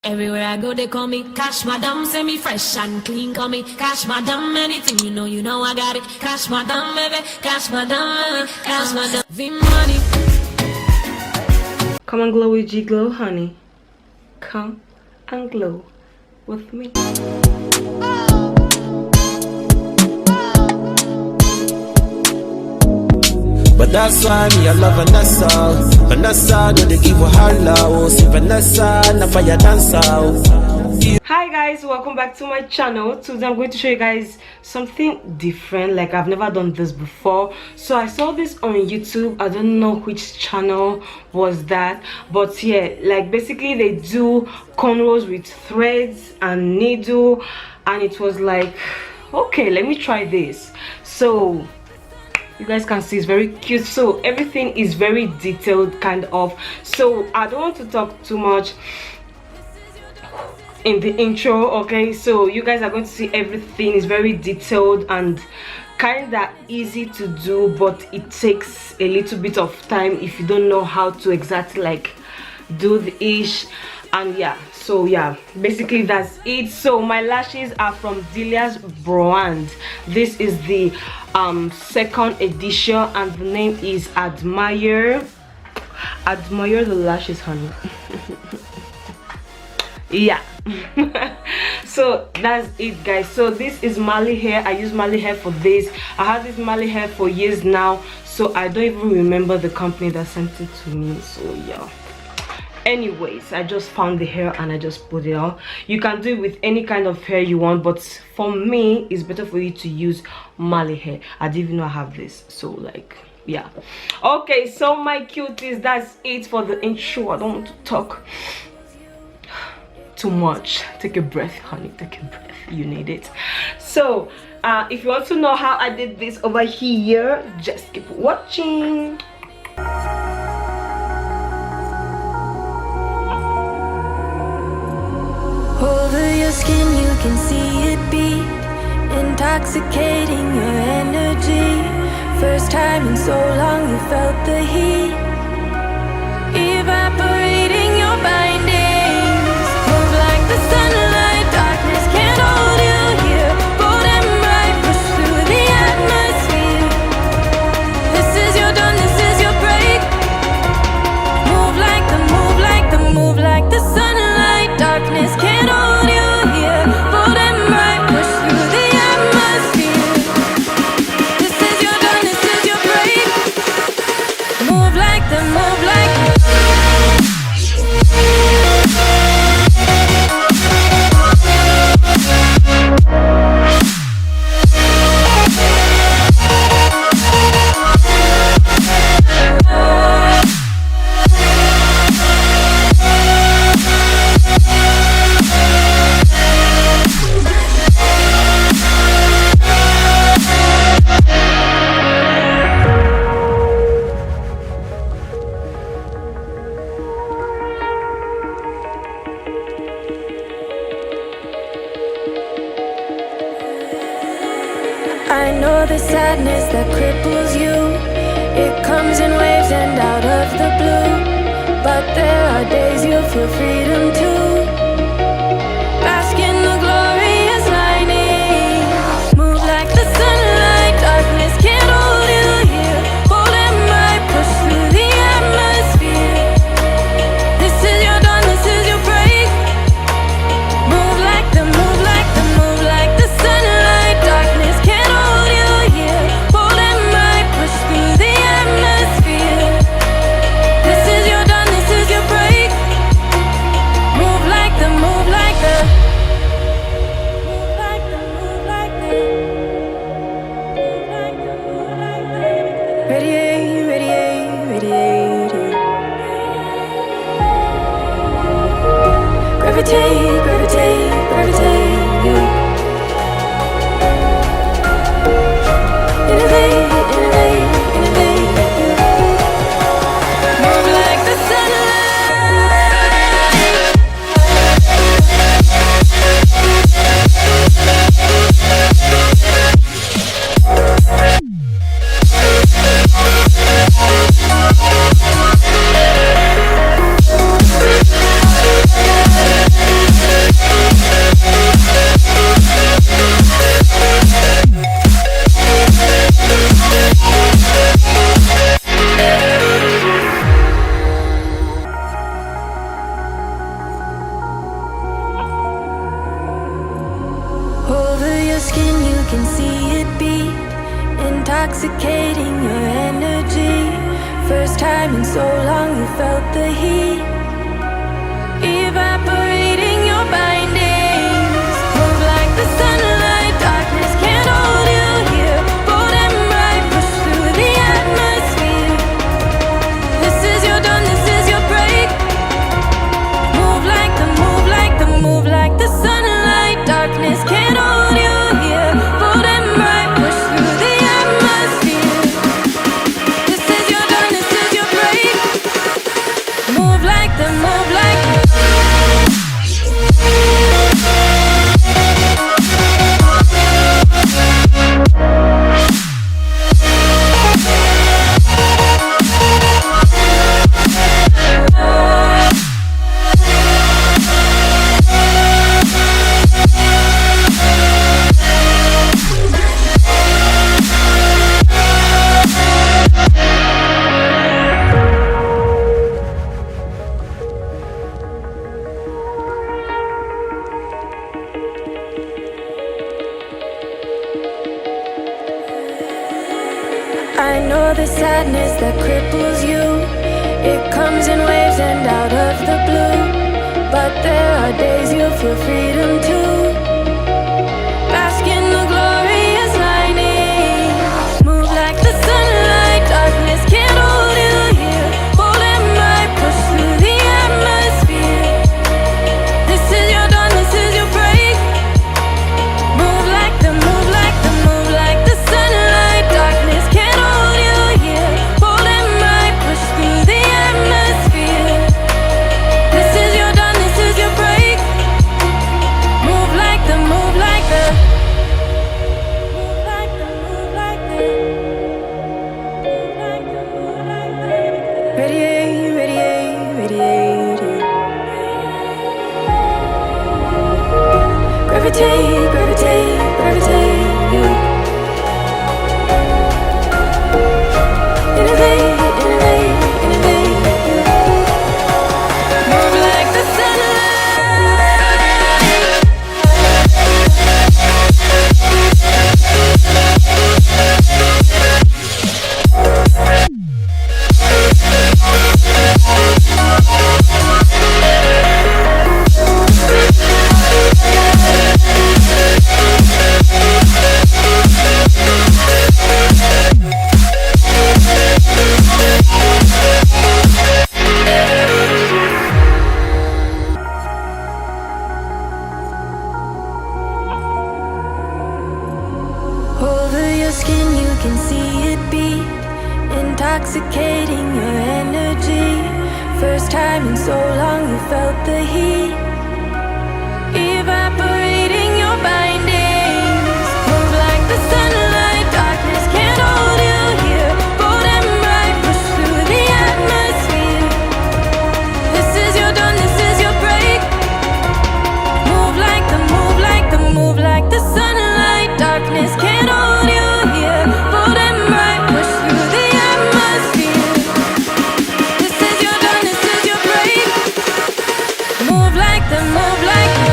Everywhere I go, they call me Cash Madam, say me fresh and clean, call me Cash Madam, anything you know I got it. Cash Madam, baby, Cash Madam, V-Money. Come and glow with G-Glow, honey. Come and glow with me. But that's why me I love Vanessa. Vanessa, do they give her love? See Vanessa, na fire dancer. Hi guys, welcome back to my channel. Today I'm going to show you guys something different. Like I've never done this before. So I saw this on YouTube. I don't know which channel was that, but yeah, like basically they do cornrows with threads and needle, and it was like, okay, let me try this. So you guys can see it's very cute. So everything is very detailed kind of. So I don't want to talk too much in the intro, okay? So you guys are going to see everything is very detailed and kind of easy to do, but it takes a little bit of time if you don't know how to exactly like do the ish. And yeah, so yeah, basically that's it. So my lashes are from DILIAS brand. This is the second edition and the name is Admire the lashes, honey. Yeah. So that's it, guys. So this is Marley hair. I use Marley hair for this. I had this Marley hair for years now, so I don't even remember the company that sent it to me. So yeah, anyways, I just found the hair and I just put it on. You can do it with any kind of hair you want, but for me it's better for you to use Marley hair. I didn't even know I have this, so like yeah. Okay, so my cuties, that's it for the intro. I don't want to talk too much. Take a breath, honey, take a breath, you need it. So if you want to know how I did this over here, just keep watching. Over your skin you can see it beat, intoxicating your energy. First time in so long you felt the heat, evaporating your bindings. Move like the sunlight, darkness can't hold you here. Bold and bright, push through the atmosphere. This is your dawn, this is your break. Move like the sunlight, darkness can't hold you here. Bold and bright, push through the atmosphere. This is your dawn, this is your break. Move like the I know the sadness that cripples you. It comes in waves and out of the blue. But there are days you feel freedom too. Bask in the glorious lightning. Move like the sunlight, darkness can't hold you here. Bold and bright, push through the atmosphere. This is your dawn, this is your break. Move like the sunlight, darkness can't hold you here. Bold and bright, push through the atmosphere. This is your dawn, this is your break. Move like the radiate, radiate, radiate. Gravitate, gravitate, gravitate. Innovate, innovate, innovate. Move like the sunlight. can see it be intoxicating your energy. First time in so long you felt the heat evaporating your bindings. Move like the sunlight, darkness can't hold you here. Bold and bright, push through the atmosphere. This is your dawn, this is your break. Move like the, move like the, move like the sunlight, darkness can't hold you here. Bold and bright, push through the atmosphere. This is your dawn, this is your break. Move like the, move like the. I know the sadness that cripples you. It comes in waves and out of the blue. But there are days you feel freedom too. Bask in the glorious lightning. Move like the sunlight, darkness can't hold you here. Bold and bright, push through the atmosphere. This is your dawn, this is your break. Move like the, move like the, move like the sunlight, darkness can't hold you here. Bold and bright, push through the atmosphere. This is your dawn, this is your break. Move like the, move like the, move like the, move like the, move like the, move like the. Radiate, radiate, radiate. Gravitate, gravitate, gravitate. Innovate, innovate, innovate. Move like the over your skin, you can see it be intoxicating your energy. First time in so long you felt the heat evaporating your bindings. Move like the sunlight, darkness can't hold you here. Bold and bright, push through the atmosphere. This is your dawn, this is your break. Move like the, move like the, move like the sunlight, darkness can't hold you here. Bold and bright, push through the atmosphere. This is your dawn, this is your break. Move like the, move like the.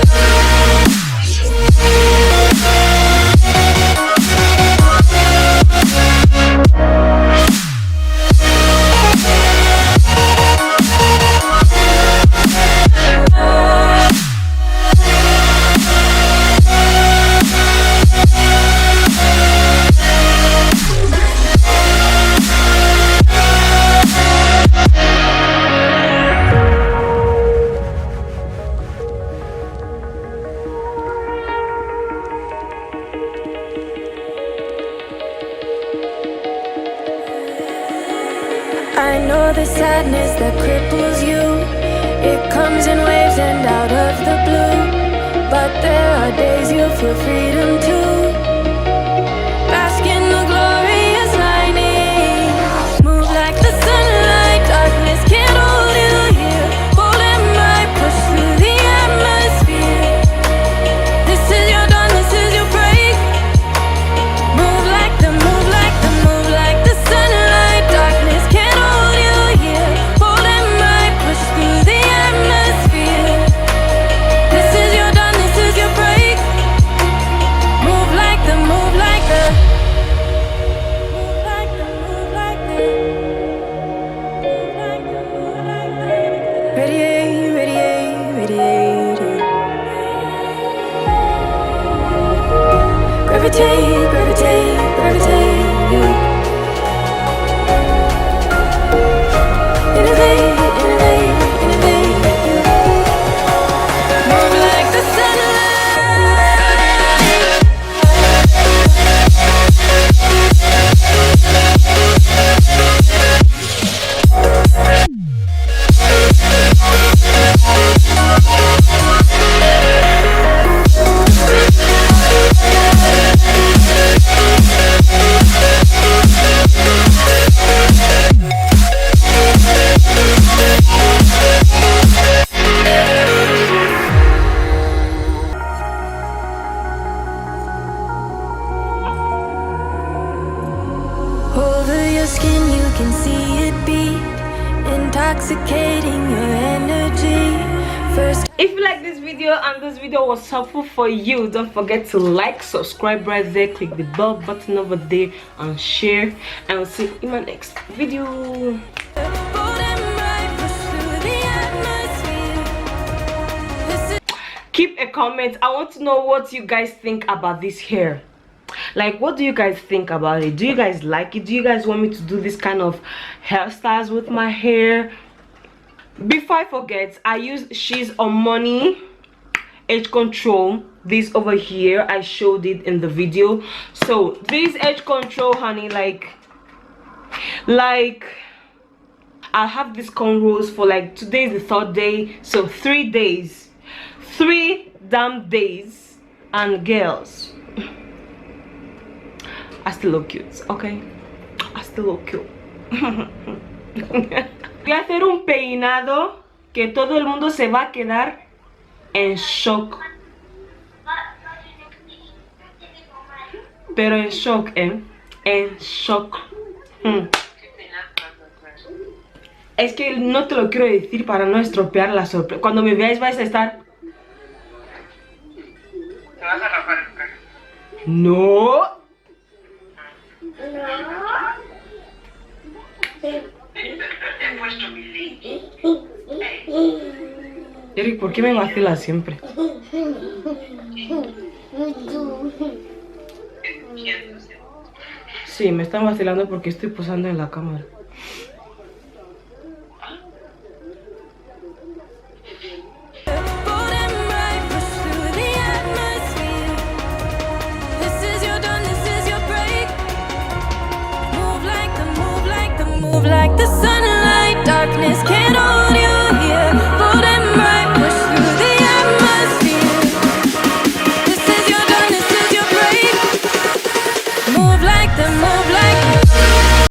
I know the sadness that cripples you. It comes in waves and out of the blue. But there are days you feel freedom too. Bask in the glorious lightning. Move like the sunlight, darkness can't hold you here. Bold and bright, push through the atmosphere. This is your dawn, this is your break. Move like the, move like the, move like the sunlight, darkness can't hold you here. Bold and bright, push through the atmosphere. This is your dawn, this is your break. gravitate, gravitate, gravitate. Innovate, innovate, innovate. Move like the sunlight. Over your skin, you can see it beat, intoxicating your energy. First, If you like this video and this video was helpful for you, don't forget to like, subscribe right there, click the bell button over there and share, and I'll see you in my next video. bold and bright, push through the atmosphere. This is Keep a comment. I want to know what you guys think about this hair. Like, what do you guys think about it? Do you guys like it? Do you guys want me to do this kind of hairstyles with my hair? Before I forget, I use She's on Money edge control. This over here, I showed it in the video. So this edge control, honey, like I have this cornrows for like, today is the 3rd day, so 3 days, 3 damn days, and girls, I still look cute, okay? I still look cute. Voy a hacer un peinado que todo el mundo se va a quedar en shock. Pero en shock, ¿eh? En shock. Es que no te lo quiero decir para no estropear la sorpresa. Cuando me veáis vais a estar... ¿Te vas a rapar el pelo? No. Te he puesto mi link. Eric, ¿por qué me vacilas siempre? Sí, me están vacilando porque estoy posando en la cámara. bold and bright, push through the atmosphere. This is your dawn, this is your break. Move like the sun.